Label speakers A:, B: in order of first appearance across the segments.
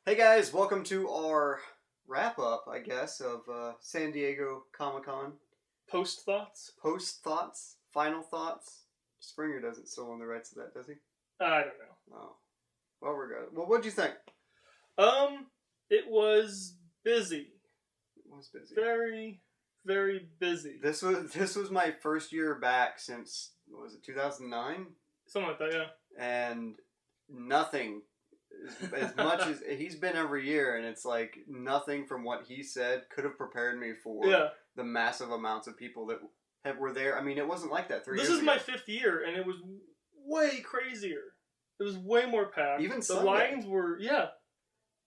A: Hey guys, welcome to our wrap-up, I guess, of San Diego Comic-Con.
B: Post thoughts?
A: Post thoughts? Final thoughts? Springer doesn't still own the rights to that, does he?
B: I don't know.
A: Oh. Well, we're good. Well, what'd you think?
B: It was busy.
A: It was busy.
B: Very, very busy.
A: This was my first year back since, what was it, 2009?
B: Something like that, yeah.
A: And nothing, as much as he's been every year, and it's like nothing from what he said could have prepared me for the massive amounts of people that were there. I mean, it wasn't like that 3 years ago.
B: This is my 5th year, and it was way crazier. It was way more packed.
A: Even
B: the
A: Sunday.
B: lines were,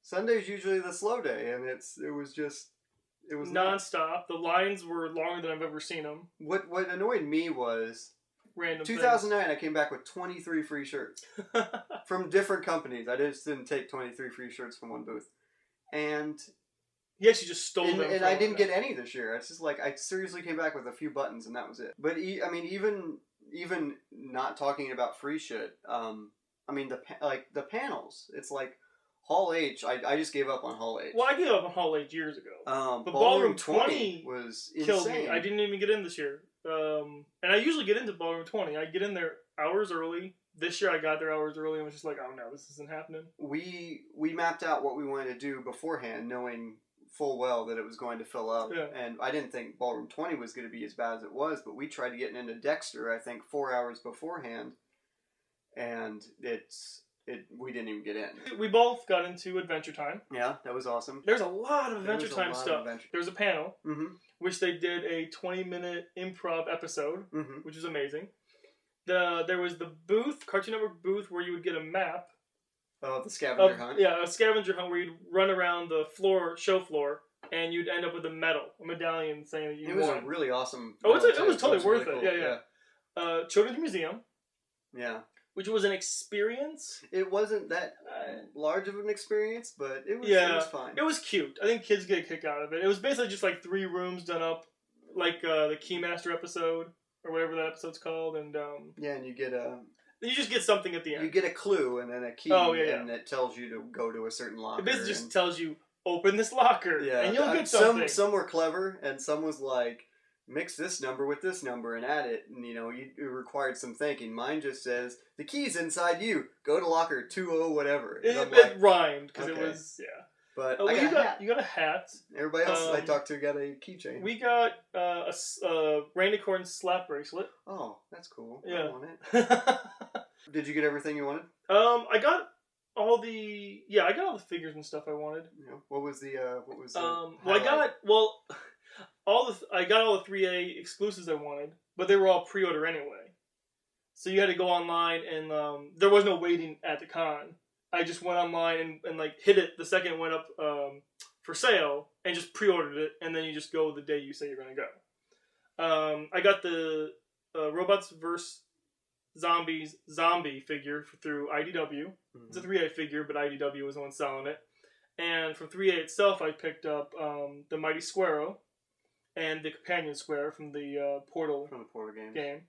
A: Sunday's usually the slow day, and it was
B: nonstop. The lines were longer than I've ever seen them.
A: What annoyed me was
B: random
A: 2009.
B: things.
A: I came back with 23 free shirts from different companies. I just didn't take 23 free shirts from one booth, and
B: he actually just stole them.
A: And I didn't get any this year. It's just like I seriously came back with a few buttons, and that was it. But I mean, even not talking about free shit. I mean, the panels. It's like Hall H. I just gave up on Hall H.
B: Well, I gave up on Hall H years ago.
A: But
B: Ballroom 20
A: was
B: killed
A: insane.
B: me. I didn't even get in this year. And I usually get into Ballroom 20. I get in there hours early. This year I got there hours early and was just like, oh no, this isn't happening.
A: We mapped out what we wanted to do beforehand, knowing full well that it was going to fill up.
B: Yeah.
A: And I didn't think Ballroom 20 was going to be as bad as it was, but we tried to get into Dexter, I think, 4 hours beforehand. And we didn't even get in.
B: We both got into Adventure Time.
A: Yeah, that was awesome.
B: There's a lot of Adventure Time stuff. There was a panel, which they did a 20-minute improv episode, which was amazing. There was the booth, Cartoon Network booth, where you would get a map.
A: Oh, the scavenger hunt?
B: Yeah, a scavenger hunt where you'd run around the show floor, and you'd end up with a medallion saying that you won.
A: It was a really awesome...
B: Oh, it was totally worth
A: really
B: it.
A: Cool.
B: Yeah. Children's Museum.
A: Yeah.
B: Which was an experience.
A: It wasn't that large of an experience, but it was fine.
B: It was cute. I think kids get a kick out of it. It was basically just like 3 rooms done up, like the Keymaster episode, or whatever that episode's called. And
A: and you get
B: you just get something at the end.
A: You get a clue and then a key, and it tells you to go to a certain locker.
B: It basically just tells you, open this locker, and you'll get something.
A: Some were clever, and some was like, mix this number with this number and add it, and it required some thinking. Mine just says, the key's inside you. Go to locker 20 whatever.
B: It rhymed, because it was,
A: But
B: you got a hat.
A: Everybody else I talked to got a keychain.
B: We got a Randy Korn slap bracelet.
A: Oh, that's cool.
B: Yeah.
A: I want it. Did you get everything you wanted?
B: I got all the figures and stuff I wanted.
A: Yeah. What was the
B: I got all the 3A exclusives I wanted, but they were all pre-order anyway. So you had to go online, and there was no waiting at the con. I just went online and like hit it the second it went up for sale, and just pre-ordered it, and then you just go the day you say you're going to go. I got the Robots vs. Zombies zombie figure through IDW. It's a 3A figure, but IDW was the one selling it. And from 3A itself, I picked up the Mighty Squirrel and the Companion Square from the Portal game.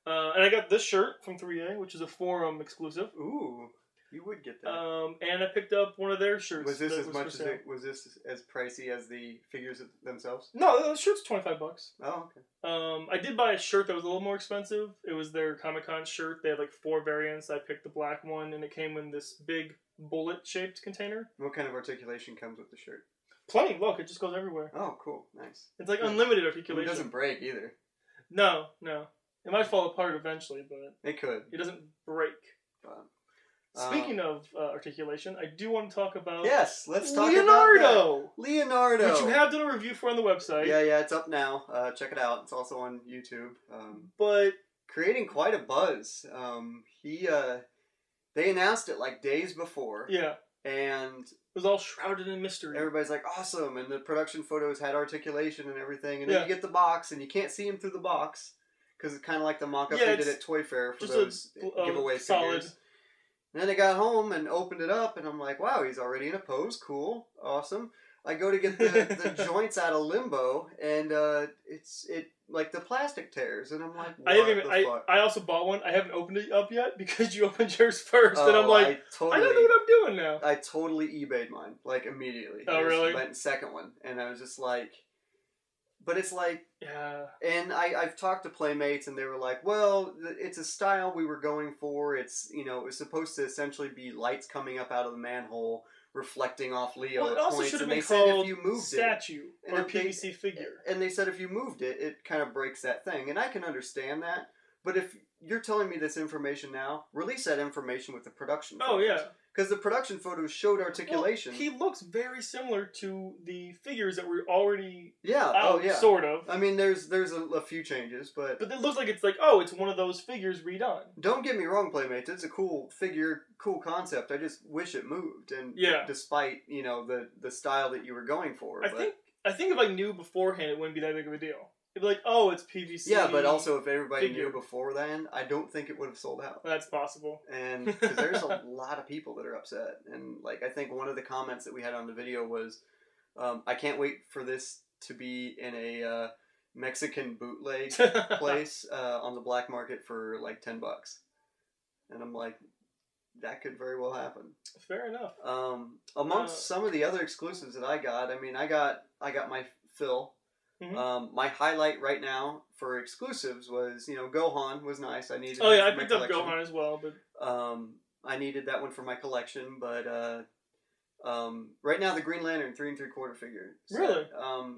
B: And I got this shirt from 3A, which is a forum exclusive.
A: Ooh, you would get that.
B: And I picked up one of their shirts.
A: Was this was this as pricey as the figures themselves?
B: No, the shirt's $25.
A: Oh, okay.
B: I did buy a shirt that was a little more expensive. It was their Comic-Con shirt. They had like 4 variants. I picked the black one, and it came in this big bullet-shaped container.
A: What kind of articulation comes with the shirt?
B: Plenty. Look, it just goes everywhere.
A: Oh, cool. Nice.
B: It's like unlimited articulation.
A: It doesn't break either.
B: No. It might fall apart eventually, but...
A: It could.
B: It doesn't break. Speaking of articulation, I do want to talk about...
A: Yes, let's talk
B: Leonardo!
A: about that. Leonardo!
B: Which you have done a review for on the website.
A: Yeah, it's up now. Check it out. It's also on YouTube.
B: But...
A: Creating quite a buzz. They announced it like days before.
B: Yeah.
A: And...
B: It was all shrouded in mystery.
A: Everybody's like, awesome, and the production photos had articulation and everything, and then you get the box, and you can't see him through the box, because it's kind of like the mock-up they did at Toy Fair for those giveaway figures. And then I got home and opened it up, and I'm like, wow, he's already in a pose, cool, awesome. I go to get the joints out of limbo, and it like the plastic tears, and I'm like, what the fuck?
B: I also bought one. I haven't opened it up yet because you opened yours first, and I'm like, I don't know what I'm doing now.
A: I totally eBayed mine, like, immediately.
B: Oh, really?
A: Went second one, and I was just like, but it's like,
B: yeah.
A: And I've talked to Playmates, and they were like, well, it's a style we were going for. It's, it was supposed to essentially be lights coming up out of the manhole, reflecting off Leo
B: well, it
A: at
B: also
A: points,
B: should have
A: and
B: been
A: they said
B: called
A: if you moved
B: statue
A: it,
B: or PVC figure.
A: And they said if you moved it, it kind of breaks that thing, and I can understand that. But if you're telling me this information now, release that information with the production photos.
B: Oh, yeah.
A: Because the production photos showed articulation.
B: Well, he looks very similar to the figures that were already
A: out,
B: sort of.
A: I mean, there's a few changes, but
B: it looks like it's one of those figures redone.
A: Don't get me wrong, Playmates. It's a cool figure, cool concept. I just wish it moved, and despite the style that you were going for.
B: I think if I knew beforehand, it wouldn't be that big of a deal. It'd be like, oh, it's PVC.
A: Yeah, but also if everybody knew before then, I don't think it would have sold out.
B: That's possible.
A: And because there's a lot of people that are upset, and like I think one of the comments that we had on the video was, I can't wait for this to be in a Mexican bootleg place on the black market for like $10, and I'm like, that could very well happen.
B: Fair enough.
A: Amongst some of the other exclusives that I got, I mean, I got my fill.
B: Mm-hmm.
A: My highlight right now for exclusives was, Gohan was nice. I needed.
B: Oh yeah, I picked up Gohan as well, but
A: I needed that one for my collection. But right now the Green Lantern 3 3/4 figure. Set,
B: really?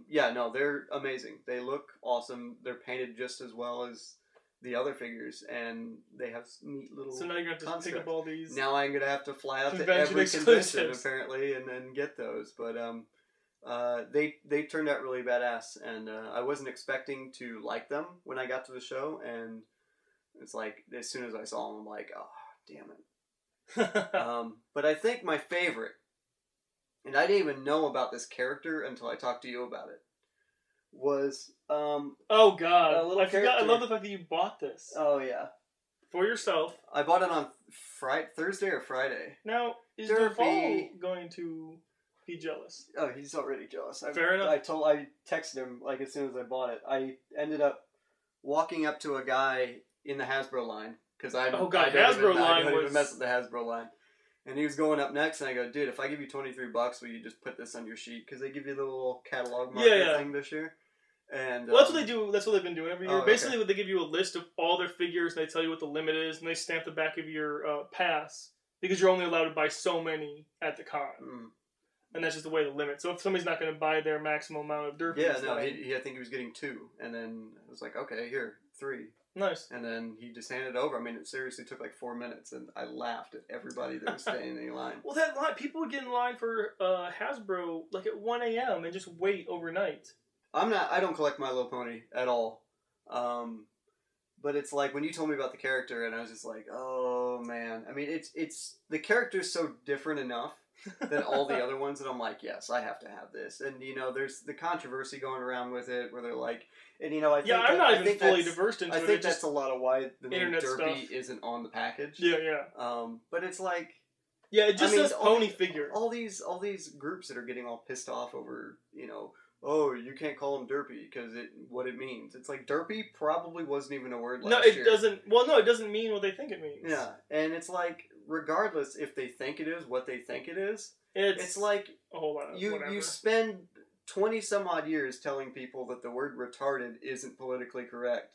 A: Yeah, no, they're amazing. They look awesome. They're painted just as well as the other figures, and they have neat little.
B: So now you're gonna have to pick up all these.
A: Now I'm gonna have to fly out to every convention apparently, and then get those. But they turned out really badass, and I wasn't expecting to like them when I got to the show, and it's like as soon as I saw them, I'm like, oh, damn it. But I think my favorite, and I didn't even know about this character until I talked to you about it, was
B: oh god,
A: I forgot.
B: I love the fact that you bought this.
A: Oh yeah,
B: for yourself.
A: I bought it on Thursday or Friday.
B: Now is Derpy going to be jealous?
A: Oh, he's already jealous.
B: Fair enough.
A: I texted him like as soon as I bought it. I ended up walking up to a guy in the Hasbro line because I don't even mess with the Hasbro line. And he was going up next, and I go, dude, if I give you $23, will you just put this on your sheet? Because they give you the little catalog marker thing this year. And
B: well, that's what they do. That's what they've been doing every year. Basically, they give you a list of all their figures, and they tell you what the limit is, and they stamp the back of your pass because you're only allowed to buy so many at the con. Mm. And that's just the way the limit. So if somebody's not going to buy their maximum amount of Derpy,
A: I think he was getting 2, and then I was like, okay, here, 3.
B: Nice.
A: And then he just handed it over. I mean, it seriously took like 4 minutes, and I laughed at everybody that was standing in line.
B: Well, that line, people would get in line for Hasbro like at 1 a.m. and just wait overnight.
A: I don't collect My Little Pony at all. But it's like when you told me about the character, and I was just like, oh man. I mean, it's the character's so different enough than all the other ones that I'm like, yes, I have to have this. And there's the controversy going around with it where they're like, and I think
B: I'm not even fully diversed into it.
A: I think that's a lot of why the name Derpy
B: stuff
A: isn't on the package.
B: Yeah.
A: But it's like,
B: it just says pony figure.
A: All these groups that are getting all pissed off over, oh, you can't call him Derpy because what it means. It's like Derpy probably wasn't even a word last year.
B: Doesn't. Well, no, it doesn't mean what they think it means.
A: Yeah, and it's like regardless if they think it is what they think it is, it's like
B: a whole lot.
A: You spend 20 some odd years telling people that the word retarded isn't politically correct.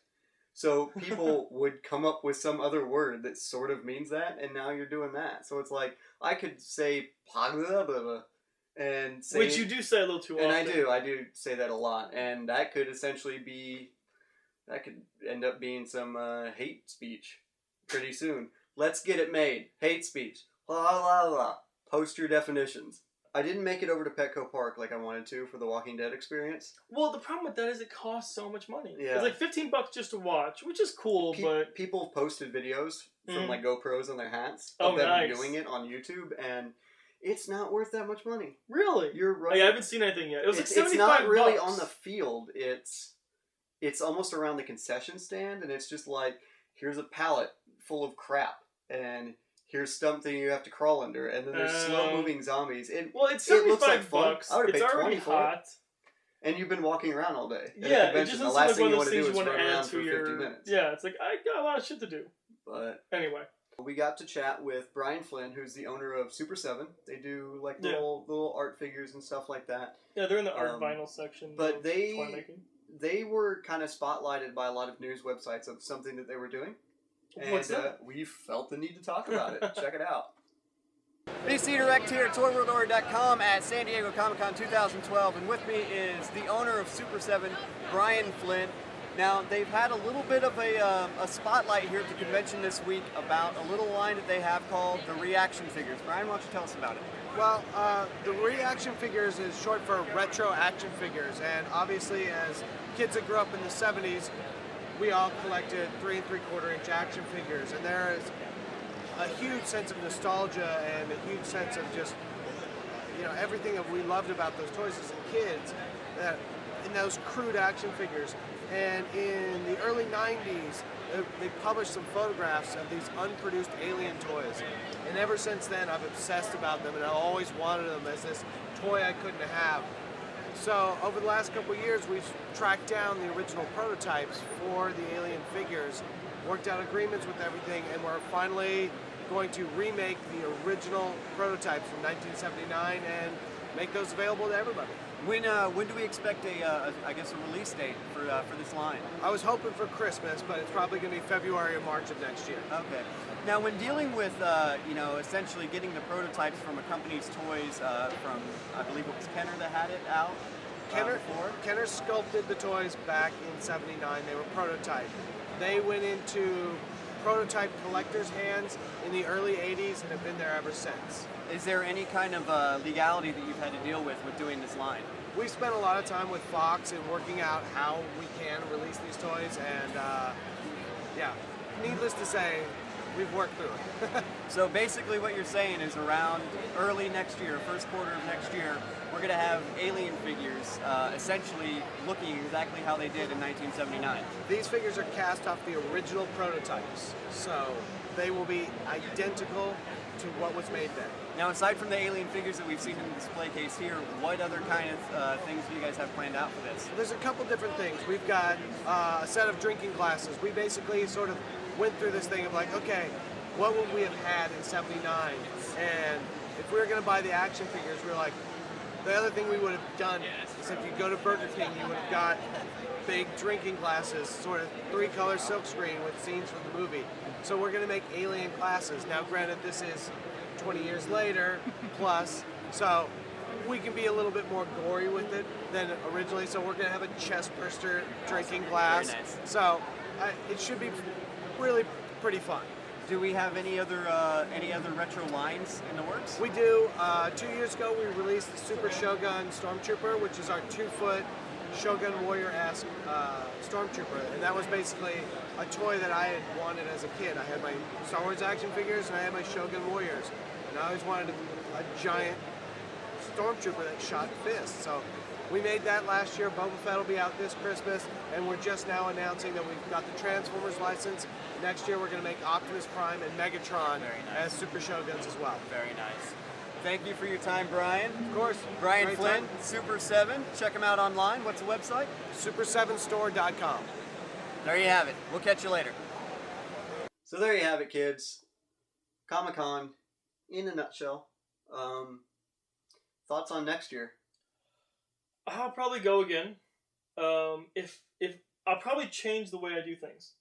A: So people would come up with some other word that sort of means that, and now you're doing that. So it's like I could say and say,
B: which you do say a little too often.
A: And I do say that a lot, and that could essentially end up being some hate speech pretty soon. Let's get it made. Hate speech. La la la. Post your definitions. I didn't make it over to Petco Park like I wanted to for the Walking Dead experience.
B: Well, the problem with that is it costs so much money.
A: Yeah.
B: It's like $15 just to watch, which is cool, but
A: people posted videos from like GoPros on their hats
B: of
A: them doing it on YouTube, and it's not worth that much money.
B: Really?
A: You're right.
B: I haven't seen anything yet. It was like $75.
A: It's not really on the field. It's almost around the concession stand, and it's just like, here's a pallet full of crap, and here's something you have to crawl under, and then there's slow-moving zombies.
B: It's $75
A: bucks. I would have paid
B: it's already
A: 20 for
B: hot.
A: it. And you've been walking around all day.
B: Yeah, it just doesn't seem like one of those things you want to add to
A: 50 minutes.
B: Yeah, it's like, I got a lot of shit to do.
A: But
B: anyway.
A: We got to chat with Brian Flynn, who's the owner of Super 7. They do like little art figures and stuff like that.
B: Yeah, they're in the art vinyl section.
A: But they were kind of spotlighted by a lot of news websites of something that they were doing.
B: What's that?
A: We felt the need to talk about it. Check it out.
C: BC Direct here at ToyWorldOrder.com at San Diego Comic-Con 2012, and with me is the owner of Super 7, Brian Flynn. Now, they've had a little bit of a spotlight here at the convention this week about a little line that they have called the Reaction Figures. Brian, why don't you tell us about it?
D: Well, the Reaction Figures is short for Retro Action Figures, and obviously as kids that grew up in the 70s, we all collected 3 3/4-inch action figures, and there is a huge sense of nostalgia and a huge sense of just, everything that we loved about those toys as kids, that in those crude action figures. And in the early 90s, they published some photographs of these unproduced alien toys. And ever since then, I've obsessed about them, and I always wanted them as this toy I couldn't have. So over the last couple of years, we've tracked down the original prototypes for the alien figures, worked out agreements with everything, and we're finally going to remake the original prototypes from 1979 and make those available to everybody.
C: When do we expect a release date for this line?
D: I was hoping for Christmas, but it's probably going to be February or March of next year.
C: Okay. Now, when dealing with essentially getting the prototypes from a company's toys, from I believe it was Kenner that had it out.
D: Kenner sculpted the toys back in '79. They were prototyped. They went into prototype collectors' hands in the early '80s and have been there ever since.
C: Is there any kind of legality that you've had to deal with doing this line?
D: We spent a lot of time with Fox and working out how we can release these toys, and needless to say, we've worked through it.
C: So basically what you're saying is around early next year, first quarter of next year, we're going to have alien figures essentially looking exactly how they did in 1979.
D: These figures are cast off the original prototypes, so they will be identical to what was made then.
C: Now, aside from the alien figures that we've seen in the display case here, what other kind of things do you guys have planned out for this?
D: There's a couple different things. We've got a set of drinking glasses. We basically sort of went through this thing of like, okay, what would we have had in '79? And if we were going to buy the action figures, we were like, the other thing we would have done is if you go to Burger King, you would have got big drinking glasses, sort of 3-color silkscreen with scenes from the movie. So we're going to make alien glasses. Now, granted, this is 20 years later plus, so we can be a little bit more gory with it than originally. So we're going to have a chest burster drinking glass.
C: Very nice.
D: So it should be really pretty fun.
C: Do we have any other retro lines in the works?
D: We do. 2 years ago, we released the Super Shogun Stormtrooper, which is our 2-foot Shogun Warrior-esque Stormtrooper, and that was basically a toy that I had wanted as a kid. I had my Star Wars action figures, and I had my Shogun Warriors, and I always wanted a giant Stormtrooper that shot fists. So we made that last year. Boba Fett will be out this Christmas, and we're just now announcing that we've got the Transformers license. Next year, we're going to make Optimus Prime and Megatron as Super Shoguns as well.
C: Very nice. Thank you for your time, Brian.
D: Of course.
C: Brian
D: Great
C: Flynn,
D: time.
C: Super 7. Check him out online. What's the website?
D: Super7store.com.
C: There you have it. We'll catch you later.
A: So there you have it, kids. Comic-Con, in a nutshell. Thoughts on next year?
B: I'll probably go again. If I'll probably change the way I do things.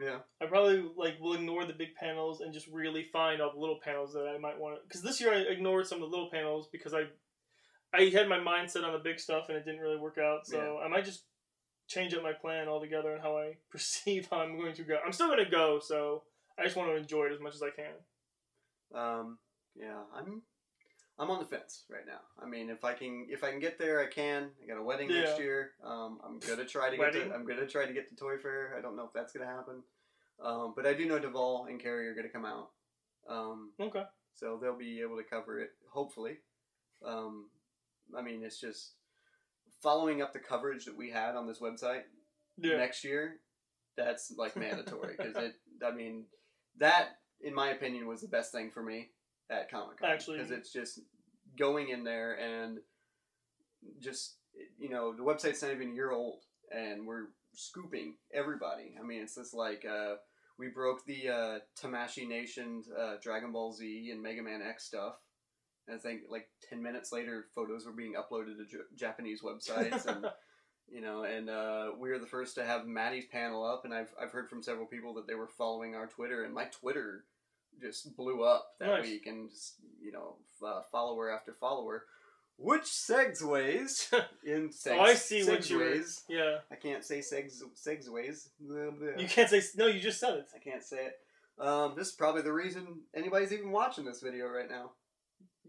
A: Yeah.
B: I probably will ignore the big panels and just really find all the little panels that I might want to. Because this year I ignored some of the little panels because I had my mindset on the big stuff and it didn't really work out. So I might just change up my plan altogether and how I perceive how I'm going to go. I'm still going to go, so I just want to enjoy it as much as I can.
A: I'm on the fence right now. I mean, if I can get there, I can. I got a wedding next year. I'm gonna try to get to Toy Fair. I don't know if that's gonna happen, but I do know Duvall and Carrie are gonna come out.
B: Okay.
A: So they'll be able to cover it, hopefully. I mean, it's just following up the coverage that we had on this website next year. That's mandatory because that in my opinion, was the best thing for me at Comic-Con.
B: Actually.
A: Because it's just going in there and just, you know, the website's not even a year old, and we're scooping everybody. I mean, it's just like, we broke the Tamashii Nation Dragon Ball Z and Mega Man X stuff. And I think like 10 minutes later, photos were being uploaded to Japanese websites, and you know, and we were the first to have Maddie's panel up, and I've heard from several people that they were following our Twitter, and my Twitter just blew up that week, and just, you know, follower after follower, which segues in
B: oh, I see what you were. Yeah,
A: I can't say segues.
B: You can't say no. You just said it.
A: I can't say it. This is probably the reason anybody's even watching this video right now.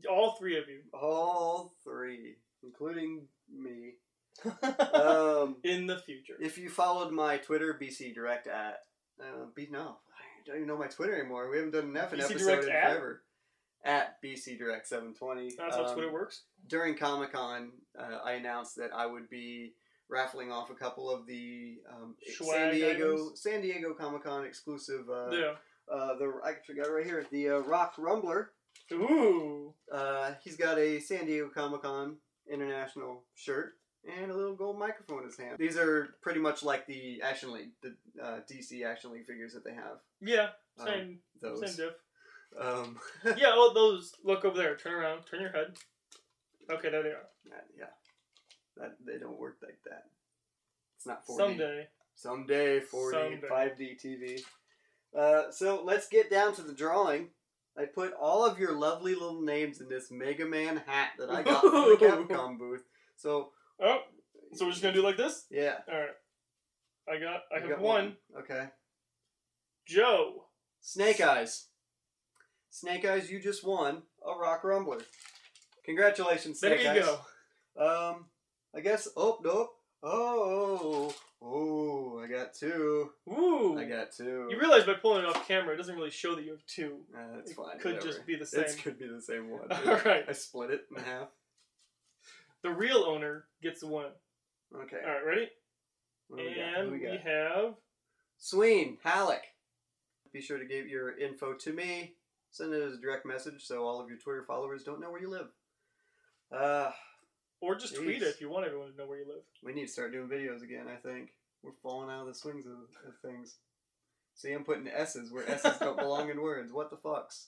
B: All three of you.
A: All three, including me.
B: In the future.
A: If you followed my Twitter, BC Direct at no, I don't even know my Twitter anymore. We haven't done an episode in forever. At BC Direct 720.
B: That's how Twitter works.
A: During Comic-Con, I announced that I would be raffling off a couple of the San Diego Comic-Con exclusive. I actually got it right here. The Rock Rumbler.
B: Ooh.
A: He's got a San Diego Comic-Con International shirt and a little gold microphone in his hand. These are pretty much like the Action League, the DC Action League figures that they have.
B: Yeah, same diff.
A: Yeah,
B: oh, those. Look over there. Turn around. Turn your head. Okay, there they are.
A: They don't work like that. It's not 4D.
B: Someday
A: 4D, 5D TV. So let's get down to the drawing. I put all of your lovely little names in this Mega Man hat that I got from the Capcom booth. So
B: we're just gonna do like this?
A: Yeah.
B: All right. I have one.
A: Okay.
B: Joe.
A: Snake Eyes. Snake Eyes, you just won a Rock Rumbler. Congratulations, Snake Eyes.
B: There you go.
A: I guess. Oh, nope. Oh, I got two.
B: Ooh.
A: I got two.
B: You realize by pulling it off camera, it doesn't really show that you have two.
A: That's fine.
B: It could just be the same.
A: It could be the same one.
B: Alright.
A: I split it in half.
B: The real owner gets the win.
A: Okay.
B: Alright, ready? And we have...
A: Sween, Halleck. Be sure to give your info to me. Send it as a direct message so all of your Twitter followers don't know where you live.
B: Or just tweet it if you want everyone to know where you live.
A: We need to start doing videos again, I think. We're falling out of the swings of things. See, I'm putting S's where S's don't belong in words. What the fucks?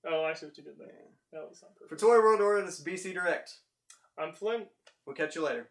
B: Oh, I see what you did there.
A: Yeah.
B: That was not perfect.
A: For Toy World Order, this is BC Direct.
B: I'm Flynn.
A: We'll catch you later.